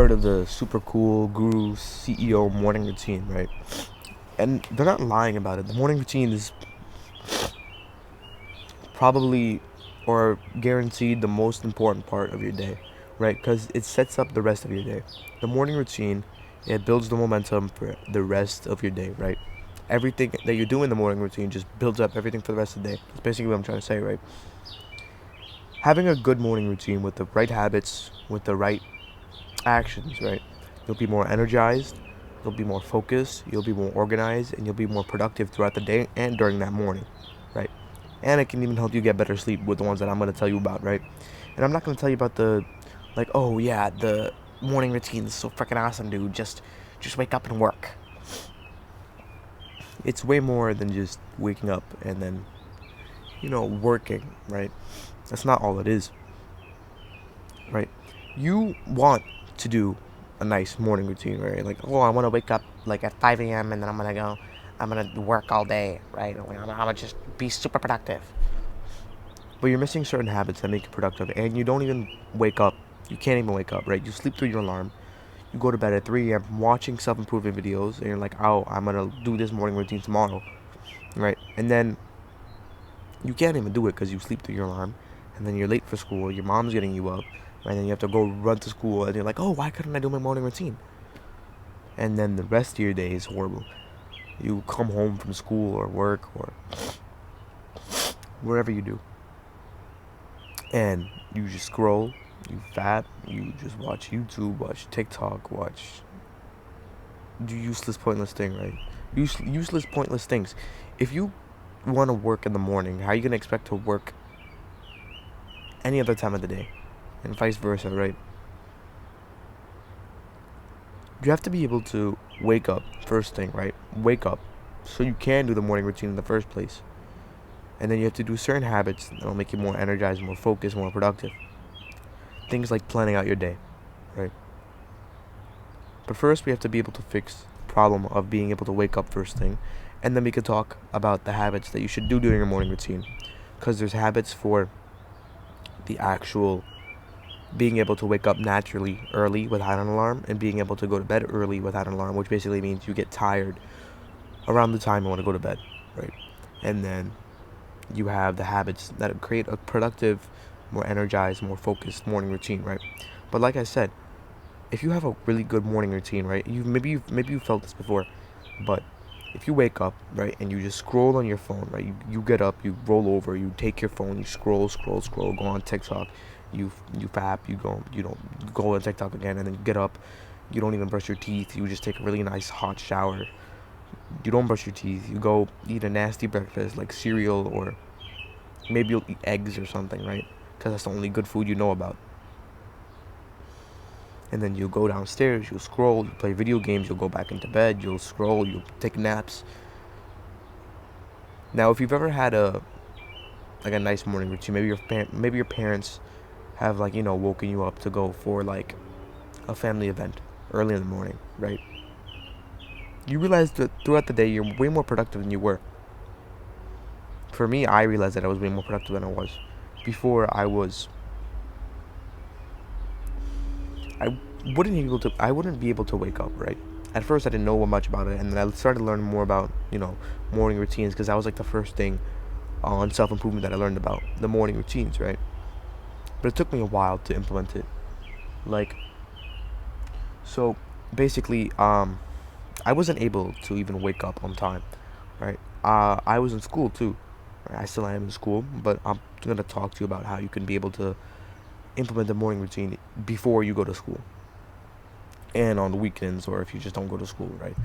heard of the super cool guru CEO morning routine, right? And they're not lying about it. The morning routine is probably or guaranteed the most important part of your day, right? Because it sets up the rest of your day. The morning routine, it builds the momentum for the rest of your day, right? Everything that you do in the morning routine just builds up everything for the rest of the day. That's basically what I'm trying to say, right? Having a good morning routine with the right habits, with the right actions, right? You'll be more energized, you'll be more focused, you'll be more organized, and you'll be more productive throughout the day and during that morning, right? And it can even help you get better sleep with the ones that I'm going to tell you about, right? And I'm not going to tell you about the, like, oh yeah, the morning routine is so freaking awesome, dude. Just wake up and work. It's way more than just waking up and then, working, right? That's not all it is, right? You want to do a nice morning routine, right? Like, oh, I want to wake up like at 5 a.m. and then I'm gonna work all day, right? I'm gonna just be super productive. But you're missing certain habits that make you productive, and you don't even wake up. You can't even wake up, right? You sleep through your alarm. You go to bed at 3 a.m. watching self-improvement videos, and you're like, oh, I'm gonna do this morning routine tomorrow, right? And then you can't even do it because you sleep through your alarm, and then you're late for school. Your mom's getting you up, right? And then you have to go run to school, and you're like, oh, why couldn't I do my morning routine? And then the rest of your day is horrible. You come home from school or work or wherever you do, and you just scroll, you fat, you just watch YouTube, watch TikTok, watch do useless, pointless thing, right? Useless, pointless things. If you want to work in the morning, how are you gonna expect to work any other time of the day, and vice versa, right? You have to be able to wake up first thing, right? Wake up so you can do the morning routine in the first place, and then you have to do certain habits that'll make you more energized, more focused, more productive. Things like planning out your day, right? But first, we have to be able to fix the problem of being able to wake up first thing, and then we could talk about the habits that you should do during your morning routine. Because there's habits for the actual being able to wake up naturally early without an alarm, and being able to go to bed early without an alarm, which basically means you get tired around the time you want to go to bed, right? And then you have the habits that create a productive, more energized, more focused morning routine, right? But like I said, if you have a really good morning routine, right? Maybe you felt this before, but if you wake up, right, and you just scroll on your phone, right? You get up, you roll over, you take your phone, you scroll, go on TikTok, you fap, you don't you go on TikTok again, and then you get up, you don't even brush your teeth, you just take a really nice hot shower. You don't brush your teeth, you go eat a nasty breakfast like cereal, or maybe you'll eat eggs or something, right? Because that's the only good food you know about. And then you'll go downstairs, you'll scroll, you'll play video games, you'll go back into bed, you'll scroll, you'll take naps. Now, if you've ever had a nice morning routine, maybe your parents have, like, woken you up to go for like a family event early in the morning, right? You realize that throughout the day you're way more productive than you were. For me, I realized that I was way more productive than I was before. I wouldn't be able to wake up, right? At first I didn't know much about it, and then I started learning more about, morning routines, because that was like the first thing on self-improvement that I learned about, the morning routines, right? But it took me a while to implement it. Like, so basically, I wasn't able to even wake up on time, right? I was in school too, right? I still am in school, but I'm gonna talk to you about how you can be able to implement the morning routine before you go to school, and on the weekends, or if you just don't go to school, right?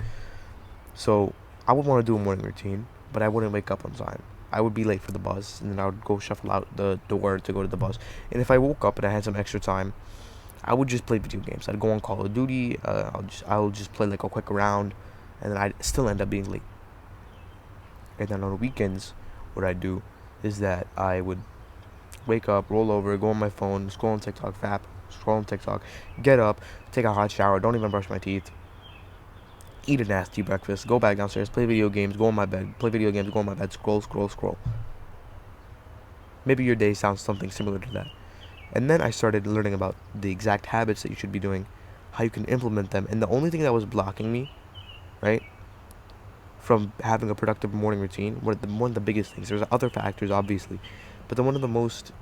So I would want to do a morning routine, but I wouldn't wake up on time. I would be late for the bus, and then I would go shuffle out the door to go to the bus. And if I woke up and I had some extra time, I would just play video games. I'd go on Call of Duty. I'll just play like a quick round, and then I'd still end up being late. And then on the weekends, what I'd do is that I would wake up, roll over, go on my phone, scroll on TikTok, scroll on TikTok, get up, take a hot shower, don't even brush my teeth, eat a nasty breakfast, go back downstairs, play video games, go on my bed, play video games, go on my bed, scroll. Maybe your day sounds something similar to that. And then I started learning about the exact habits that you should be doing how you can implement them. And the only thing that was blocking me, right, from having a productive morning routine, one of the biggest things, there's other factors obviously, but one of the most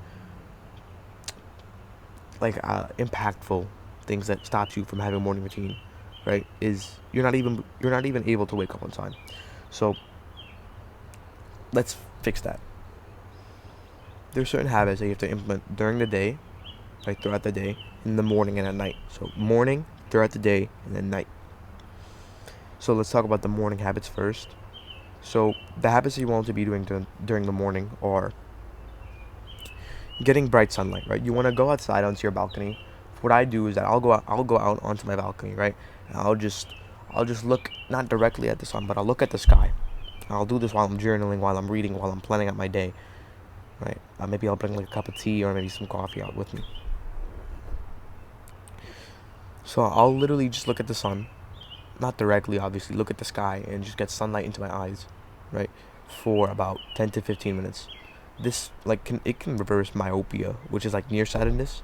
impactful things that stops you from having a morning routine, right, is you're not even able to wake up on time. So let's fix that. There's certain habits that you have to implement during the day, like throughout the day, in the morning and at night. So morning, throughout the day, and then night. So let's talk about the morning habits first. So the habits that you want to be doing during the morning are getting bright sunlight, right? You want to go outside onto your balcony. What I do is that I'll go out onto my balcony, right? And I'll just look not directly at the sun, but I'll look at the sky. I'll do this while I'm journaling, while I'm reading, while I'm planning out my day, right? Maybe I'll bring like a cup of tea or maybe some coffee out with me. So I'll literally just look at the sun, not directly, obviously, look at the sky and just get sunlight into my eyes, right? For about 10 to 15 minutes. This can reverse myopia, which is like nearsightedness.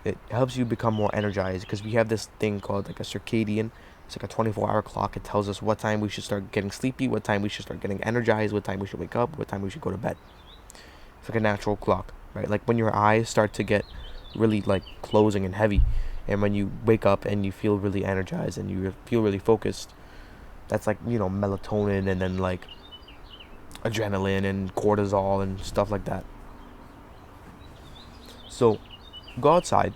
It helps you become more energized because we have this thing called like a circadian. It's like a 24-hour clock. It tells us what time we should start getting sleepy, what time we should start getting energized, what time we should wake up, what time we should go to bed. It's like a natural clock, right? Like when your eyes start to get really like closing and heavy, and when you wake up and you feel really energized and you feel really focused, that's like, melatonin and then like adrenaline and cortisol and stuff like that. So go outside,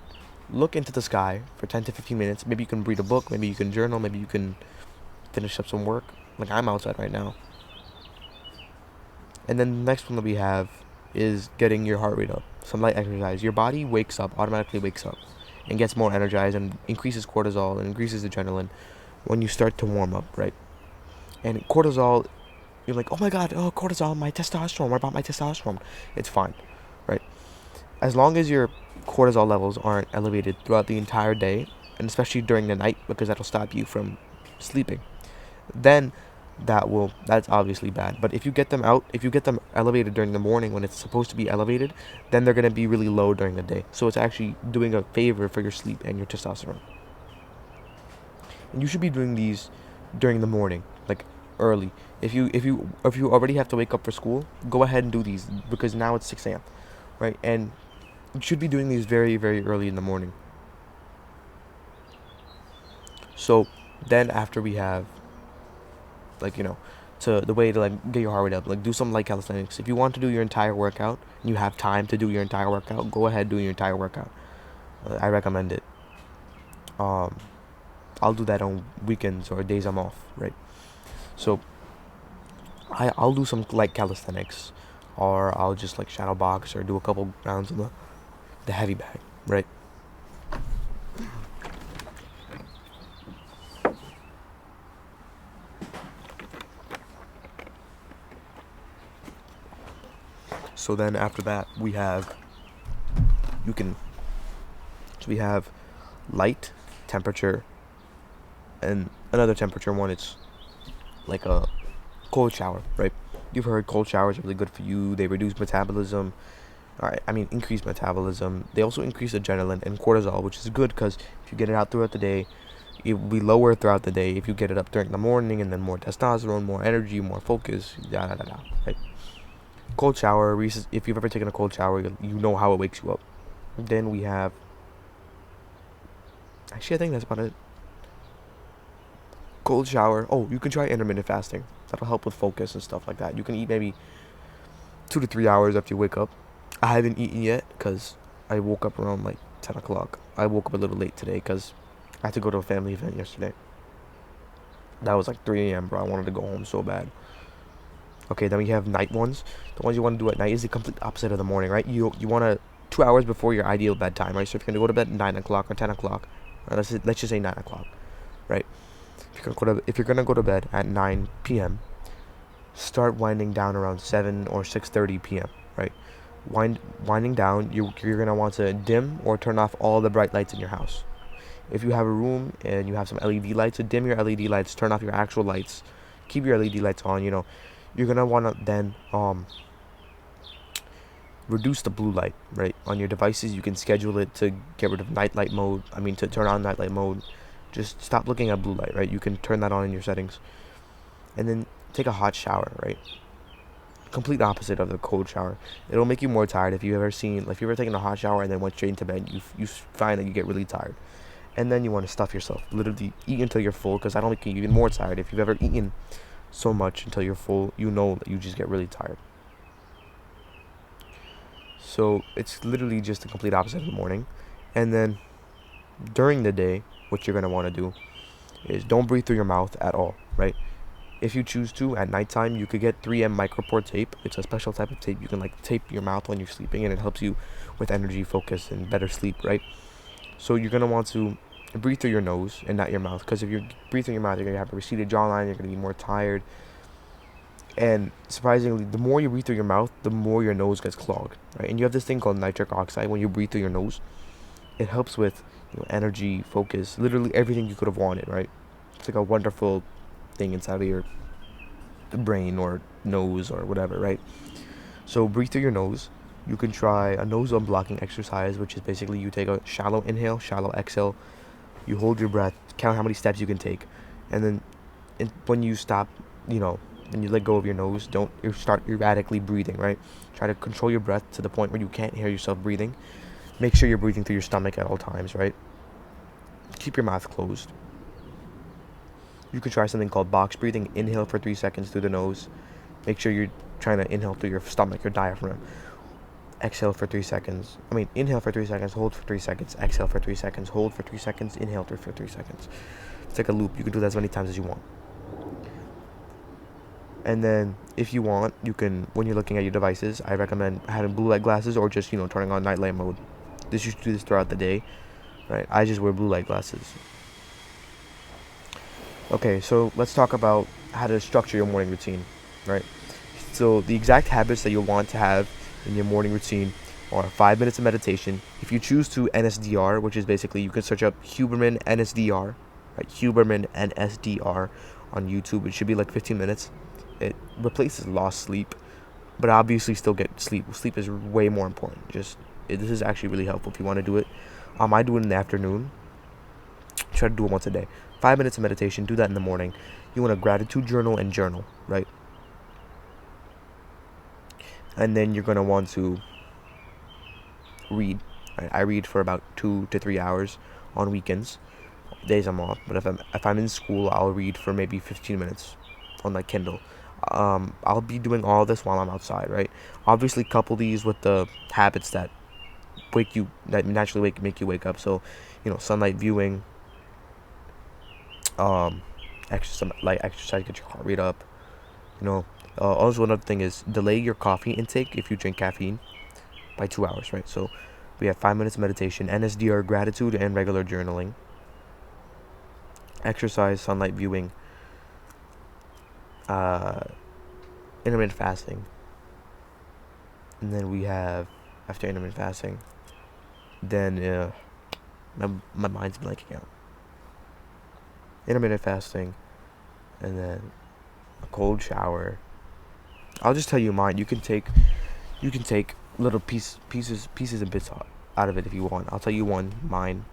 look into the sky for 10 to 15 minutes. Maybe you can read a book, maybe you can journal, maybe you can finish up some work. Like I'm outside right now. And then the next one that we have is getting your heart rate up. Some light exercise. Your body automatically wakes up, and gets more energized and increases cortisol and increases adrenaline when you start to warm up, right? And cortisol, you're like, oh my god, oh cortisol, my testosterone. What about my testosterone? It's fine, right? As long as your cortisol levels aren't elevated throughout the entire day, and especially during the night, because that'll stop you from sleeping, then that's obviously bad. But if you get them elevated during the morning when it's supposed to be elevated, then they're going to be really low during the day. So it's actually doing a favor for your sleep and your testosterone. And you should be doing these during the morning, like early. If you already have to wake up for school, go ahead and do these because now it's 6 a.m., right? And you should be doing these very, very early in the morning. So then after we have to the way to like get your heart rate up, like do some light calisthenics. If you want to do your entire workout and you have time to do your entire workout, go ahead do your entire workout. I recommend it. I'll do that on weekends or days I'm off, right? So I'll do some light calisthenics, or I'll just like shadow box or do a couple rounds of the heavy bag, right? So then after that you can so we have light temperature and another temperature one. It's like a cold shower, right? You've heard cold showers are really good for you. They reduce metabolism. Increase metabolism. They also increase adrenaline and cortisol, which is good because if you get it out throughout the day, it will be lower throughout the day. If you get it up during the morning, and then more testosterone, more energy, more focus, right? Cold shower. If you've ever taken a cold shower, you know how it wakes you up. Then we have. Actually, I think that's about it. Cold shower. Oh, you can try intermittent fasting. That'll help with focus and stuff like that. You can eat maybe 2 to 3 hours after you wake up. I haven't eaten yet because I woke up around like 10 o'clock. I woke up a little late today because I had to go to a family event yesterday. That was like 3 a.m., bro. I wanted to go home so bad. Okay, then we have night ones. The ones you want to do at night is the complete opposite of the morning, right? You want to 2 hours before your ideal bedtime, right? So if you're gonna go to bed at 9 o'clock or 10 o'clock, right, let's just say 9 o'clock, right? If you're gonna go to bed at 9 p.m., start winding down around 7 or 6:30 p.m., right? Winding down, you're gonna want to dim or turn off all the bright lights in your house. If you have a room and you have some LED lights, so dim your LED lights, turn off your actual lights, keep your LED lights on. You're gonna wanna then reduce the blue light, right? On your devices, you can schedule it to get rid of nightlight mode. To turn on nightlight mode. Just stop looking at blue light, right? You can turn that on in your settings. And then take a hot shower, right? Complete opposite of the cold shower. It'll make you more tired. If you've ever taken a hot shower and then went straight into bed, you find that you get really tired. And then you want to stuff yourself. Literally eat until you're full, because that'll make you even more tired. If you've ever eaten so much until you're full, you know that you just get really tired. So it's literally just the complete opposite of the morning. And then during the day, what you're going to want to do is don't breathe through your mouth at all, right? If you choose to, at nighttime, you could get 3M micropore tape. It's a special type of tape. You can tape your mouth when you're sleeping, and it helps you with energy, focus, and better sleep, right? So you're going to want to breathe through your nose and not your mouth, because if you breathe through your mouth, you're going to have a receded jawline, you're going to be more tired. And surprisingly, the more you breathe through your mouth, the more your nose gets clogged, right? And you have this thing called nitric oxide when you breathe through your nose. It helps with energy, focus, literally everything you could have wanted, right? It's like a wonderful thing inside of your brain or nose or whatever, right? So breathe through your nose. You can try a nose unblocking exercise, which is basically you take a shallow inhale, shallow exhale. You hold your breath, count how many steps you can take, and then when you stop, and you let go of your nose, don't you start erratically breathing, right? Try to control your breath to the point where you can't hear yourself breathing. Make sure you're breathing through your stomach at all times, right? Keep your mouth closed. You could try something called box breathing. Inhale for 3 seconds through the nose. Make sure you're trying to inhale through your stomach, your diaphragm. Exhale for 3 seconds. Inhale for 3 seconds, hold for 3 seconds, exhale for 3 seconds, hold for 3 seconds, inhale for 3 seconds. It's like a loop. You can do that as many times as you want. And then, if you want, you can, when you're looking at your devices, I recommend having blue light glasses or just, turning on night light mode. You should do this throughout the day, right? I just wear blue light glasses. Okay, so let's talk about how to structure your morning routine, right? So the exact habits that you'll want to have in your morning routine are 5 minutes of meditation. If you choose to NSDR, which is basically, you can search up Huberman NSDR, right? Huberman NSDR on YouTube. It should be like 15 minutes. It replaces lost sleep, but obviously still get sleep. Sleep is way more important. This is actually really helpful if you want to do it. I do it in the afternoon. Try to do it once a day. 5 minutes of meditation. Do that in the morning. You want a gratitude journal and journal, right? And then you're gonna want to read. Right? I read for about 2 to 3 hours on weekends. Days I'm off, but if I'm in school, I'll read for maybe 15 minutes on my Kindle. I'll be doing all this while I'm outside, right? Obviously, couple these with the habits that naturally make you wake up. So, sunlight viewing, exercise, get your heart rate up. Also another thing is delay your coffee intake if you drink caffeine by 2 hours, right? So we have 5 minutes of meditation, NSDR, gratitude, and regular journaling. Exercise, sunlight viewing, intermittent fasting, and then we have, after intermittent fasting, then my mind's blanking out. Intermittent fasting, and then a cold shower. I'll just tell you mine. You can take little pieces and bits out of it if you want. I'll tell you mine,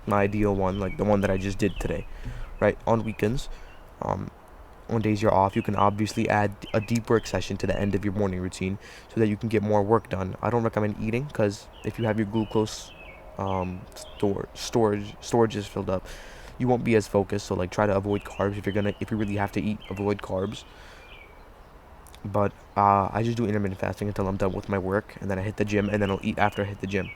my ideal one, like the one that I just did today, right? On weekends, on days you're off, you can obviously add a deep work session to the end of your morning routine so that you can get more work done. I don't recommend eating, because if you have your glucose storage is filled up, you won't be as focused. So try to avoid carbs if you really have to eat. Avoid carbs. But I just do intermittent fasting until I'm done with my work, and then I hit the gym, and then I'll eat after I hit the gym.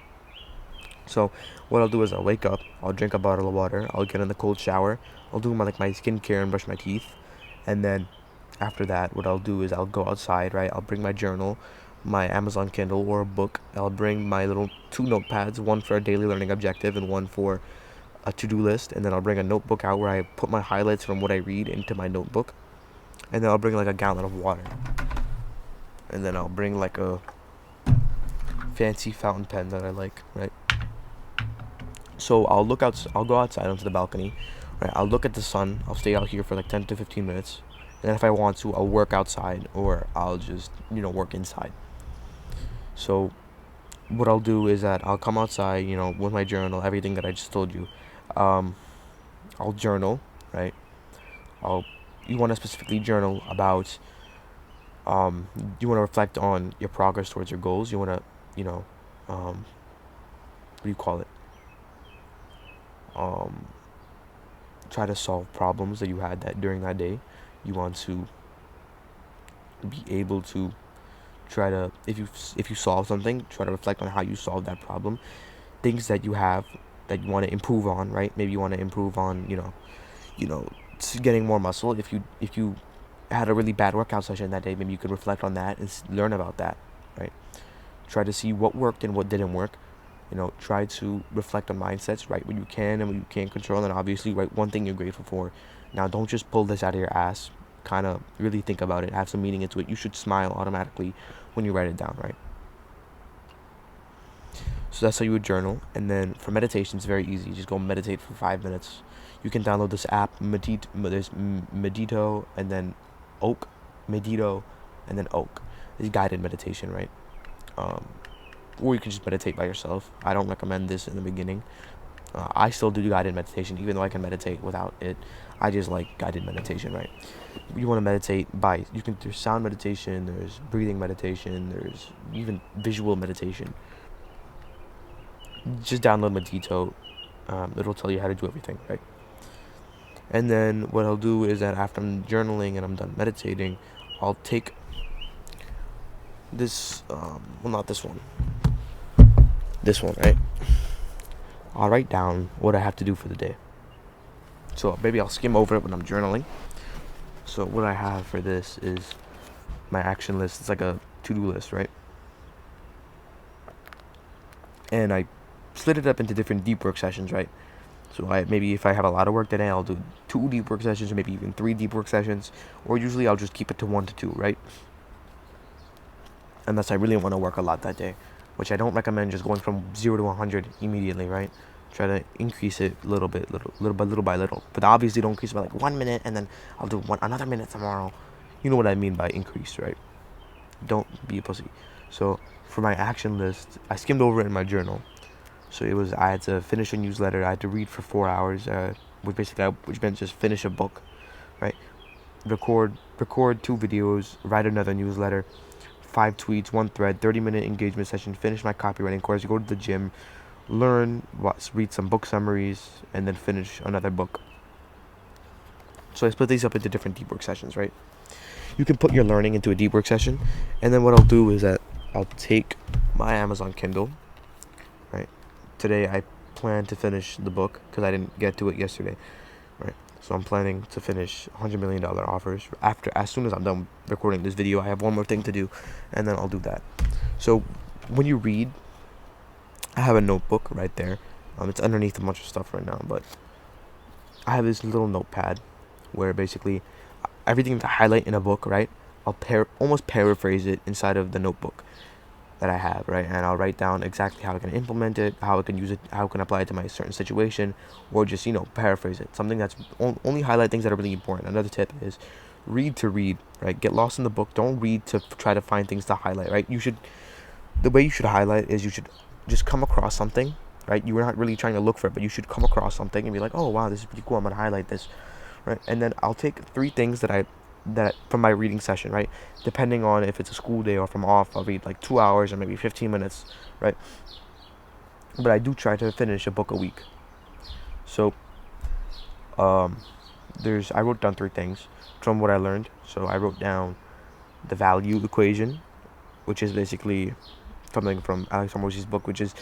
So what I'll do is I'll wake up, I'll drink a bottle of water, I'll get in the cold shower, I'll do my skincare and brush my teeth, and then after that, what I'll do is I'll go outside, right? I'll bring my journal, my Amazon Kindle or a book. I'll bring my little 2 notepads, one for a daily learning objective and one for a to-do list, and then I'll bring a notebook out where I put my highlights from what I read into my notebook, and then I'll bring a gallon of water, and then I'll bring a fancy fountain pen that I like, right? So I'll go outside onto the balcony, right? I'll look at the sun. I'll stay out here for 10 to 15 minutes, and then if I want to, I'll work outside, or I'll just work inside. So what I'll do is that I'll come outside, with my journal, everything that I just told you. Um, I'll journal, right? I'll You want to specifically journal about you want to reflect on your progress towards your goals. You want to, you know, what do you call it? Um, Try to solve problems that you had that during that day. You want to be able to try to, if you solve something, try to reflect on how you solved that problem. Things that you have that you want to improve on, right? Maybe you want to improve on, getting more muscle. If you had a really bad workout session that day, maybe you could reflect on that and learn about that, right? Try to see what worked and what didn't work. Try to reflect on mindsets, write what you can and what you can't control, and obviously write one thing you're grateful for. Now, don't just pull this out of your ass. Kind of really think about it, have some meaning into it. You should smile automatically when you write it down, right? So that's how you would journal. And then for meditation, it's very easy. Just go meditate for 5 minutes. You can download this app, there's Medito, and then Oak, Medito, and then Oak. It's guided meditation, right? Um, or you can just meditate by yourself. I don't recommend this in the beginning. I still do guided meditation, even though I can meditate without it. I just like guided meditation, right? You want to meditate there's sound meditation, there's breathing meditation, there's even visual meditation. Just download Medito. It'll tell you how to do everything, right? And then what I'll do is that after I'm journaling and I'm done meditating, I'll take this, not this one, right? I'll write down what I have to do for the day. So maybe I'll skim over it when I'm journaling. So what I have for this is my action list. It's like a to-do list, right? And I split it up into different deep work sessions, right? So maybe if I have a lot of work today, I'll do 2 deep work sessions, or maybe even 3 deep work sessions. Or usually I'll just keep it to 1 to 2, right? Unless I really want to work a lot that day, which I don't recommend just going from 0 to 100 immediately, right? Try to increase it little by little. But obviously don't increase it by like 1 minute and then I'll do another minute tomorrow. You know what I mean by increase, right? Don't be a pussy. So for my action list, I skimmed over it in my journal. So I had to finish a newsletter. I had to read for 4 hours, which meant just finish a book, right? Record 2 videos, write another newsletter, 5 tweets, 1 thread, 30-minute engagement session, finish my copywriting course, go to the gym, read some book summaries, and then finish another book. So I split these up into different deep work sessions, right? You can put your learning into a deep work session, and then what I'll do is that I'll take my Amazon Kindle, right? Today I plan to finish the book because I didn't get to it yesterday, right? So I'm planning to finish $100 million offers as soon as I'm done recording this video. I have one more thing to do, and then I'll do that. So when you read, I have a notebook right there. It's underneath a bunch of stuff right now, but I have this little notepad where basically everything that I highlight in a book, right? I'll almost paraphrase it inside of the notebook that I have, right? And I'll write down exactly how I can implement it, how I can use it, how I can apply it to my certain situation, or just, paraphrase it. Something that's only highlight things that are really important. Another tip is read to read, right? Get lost in the book. Don't read to try to find things to highlight, right? The way you should highlight is you should just come across something, right? You were not really trying to look for it, but you should come across something and be like, oh, wow, this is pretty cool. I'm going to highlight this, right? And then I'll take 3 things that from my reading session, right? Depending on if it's a school day or if I'm off, I'll read like 2 hours or maybe 15 minutes, right? But I do try to finish a book a week. So, I wrote down 3 things from what I learned. So I wrote down the value equation, which is basically something from Alex Hormozi's book, which is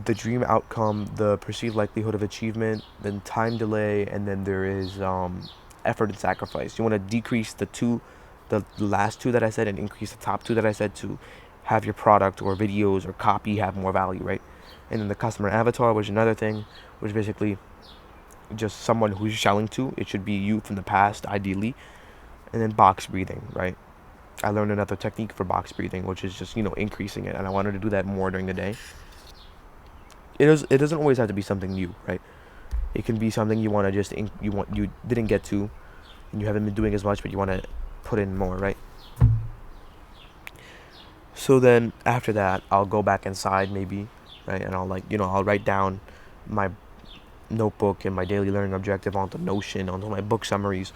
the dream outcome, the perceived likelihood of achievement, then time delay, and then there is effort and sacrifice. You want to decrease the last 2 that I said and increase the top 2 that I said to have your product or videos or copy have more value, right? And then the customer avatar, which is another thing, which is basically just someone who you're selling to. It should be you from the past, ideally. And then box breathing, right? I learned another technique for box breathing, which is just, increasing it, and I wanted to do that more during the day. It doesn't always have to be something new, right? It can be something you want to you didn't get to, and you haven't been doing as much, but you want to put in more, right? So then after that, I'll go back inside maybe, right? And I'll I'll write down my notebook and my daily learning objective onto Notion, onto my book summaries.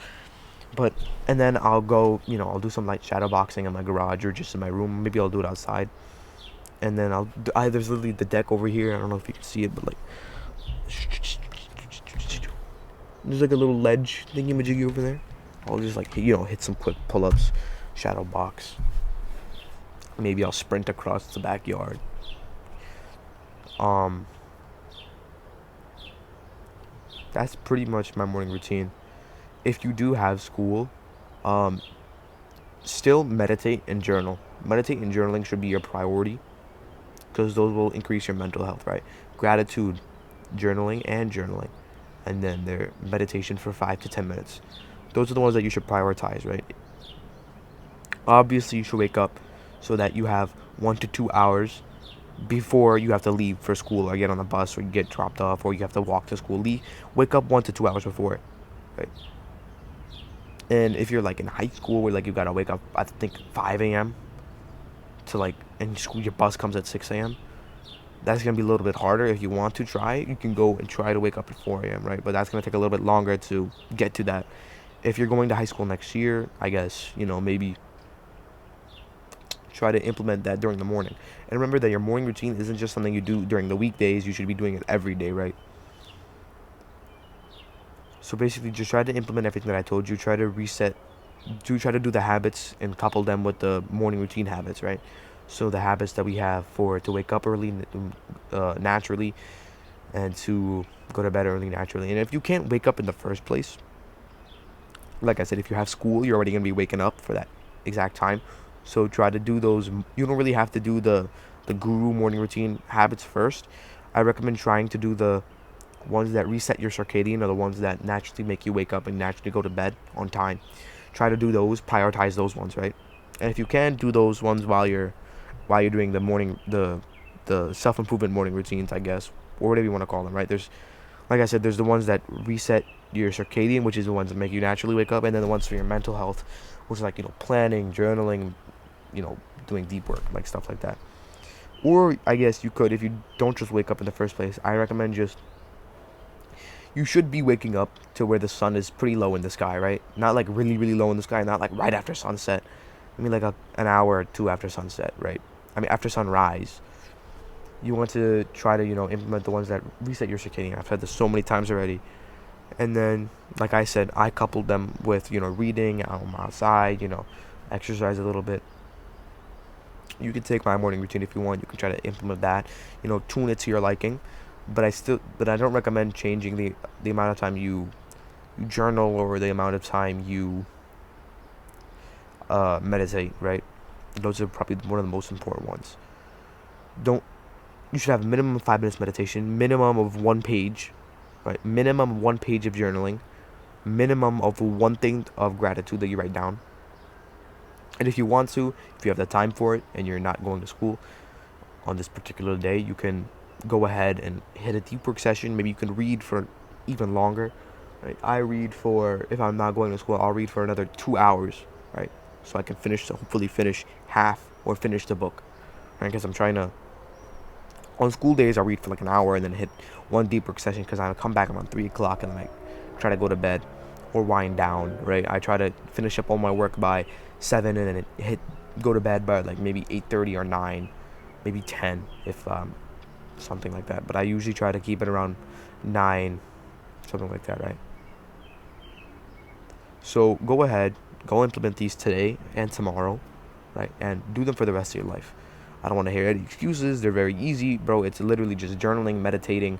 But and then I'll go, I'll do some light shadow boxing in my garage or just in my room. Maybe I'll do it outside. And then there's literally the deck over here. I don't know if you can see it, but like there's like a little ledge thingy majiggy over there. I'll just hit some quick pull-ups, shadow box. Maybe I'll sprint across the backyard. Um, that's pretty much my morning routine. If you do have school, um, still meditate and journal. Meditate and journaling should be your priority because those will increase your mental health, right? Gratitude, journaling, and then their meditation for 5 to 10 minutes. Those are the ones that you should prioritize, right? Obviously, you should wake up so that you have 1 to 2 hours before you have to leave for school or get on the bus or you get dropped off or you have to walk to school. Wake up 1 to 2 hours before, right? And if you're like in high school where like you gotta wake up, I think 5 a.m. to and school, your bus comes at 6 a.m. That's gonna be a little bit harder. If you want to try, you can go and try to wake up at 4 a.m. right? But that's gonna take a little bit longer to get to that. If you're going to high school next year, I guess maybe try to implement that during the morning. And remember that your morning routine isn't just something you do during the weekdays. You should be doing it every day, right? So basically, just try to implement everything that I told you. Try to reset. Try to do the habits and couple them with the morning routine habits, right? So the habits that we have to wake up early, naturally, and to go to bed early naturally. And if you can't wake up in the first place, like I said, if you have school, you're already gonna be waking up for that exact time. So try to do those. You don't really have to do the guru morning routine habits first. I recommend trying to do the ones that reset your circadian or the ones that naturally make you wake up and naturally go to bed on time. Try to do those, prioritize those ones, right? And if you can do those ones while you're doing the self-improvement morning routines, I guess, or whatever you want to call them, right? There's, like I said, there's the ones that reset your circadian, which is the ones that make you naturally wake up, and then the ones for your mental health, which is like planning, journaling, doing deep work, like stuff like that. Or I guess you could, if you don't just wake up in the first place, I recommend you should be waking up to where the sun is pretty low in the sky, right? Not like really, really low in the sky, not like right after sunset. I mean like an hour or two after sunset, right? I mean after sunrise. You want to try to, implement the ones that reset your circadian. I've said this so many times already. And then, like I said, I coupled them with, reading, outside, exercise a little bit. You can take my morning routine if you want. You can try to implement that, tune it to your liking. But I don't recommend changing the amount of time you journal or the amount of time you meditate, right? Those are probably one of the most important ones. You should have a minimum of 5 minutes meditation, minimum of 1 page, right? Minimum of 1 page of journaling, minimum of one thing of gratitude that you write down. And if you want to, if you have the time for it and you're not going to school on this particular day, you can go ahead and hit a deep work session. Maybe you can read for even longer, right? If I'm not going to school, I'll read for another 2 hours, right? So I can hopefully finish half or finish the book, right? Because I'm trying to, on school days, I'll read for like an hour and then hit one deep work session because I'll come back around 3 o'clock and try to go to bed or wind down, right? I try to finish up all my work by 7 and then go to bed by like maybe 8:30 or 9, maybe 10 if something like that. But I usually try to keep it around 9, something like that, right? So go ahead, go implement these today and tomorrow, right? And do them for the rest of your life. I don't want to hear any excuses. They're very easy, bro. It's literally just journaling, meditating.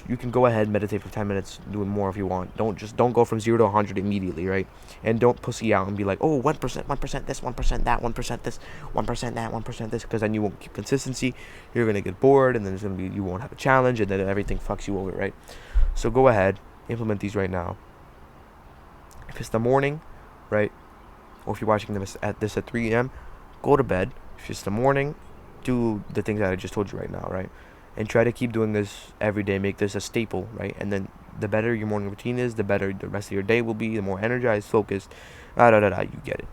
You can go ahead, meditate for 10 minutes, do it more if you want. Don't go from 0 to 100 immediately, right? And don't pussy out and be like, oh, 1%, 1% this, 1% that, 1% this, 1% that, 1% this, because then you won't keep consistency. You're going to get bored, and then you won't have a challenge, and then everything fucks you over, right? So go ahead, implement these right now. If it's the morning, right, or if you're watching this at 3 a.m., go to bed. If it's the morning, do the things that I just told you right now, right? And try to keep doing this every day. Make this a staple, right? And then the better your morning routine is, the better the rest of your day will be, the more energized, focused, you get it.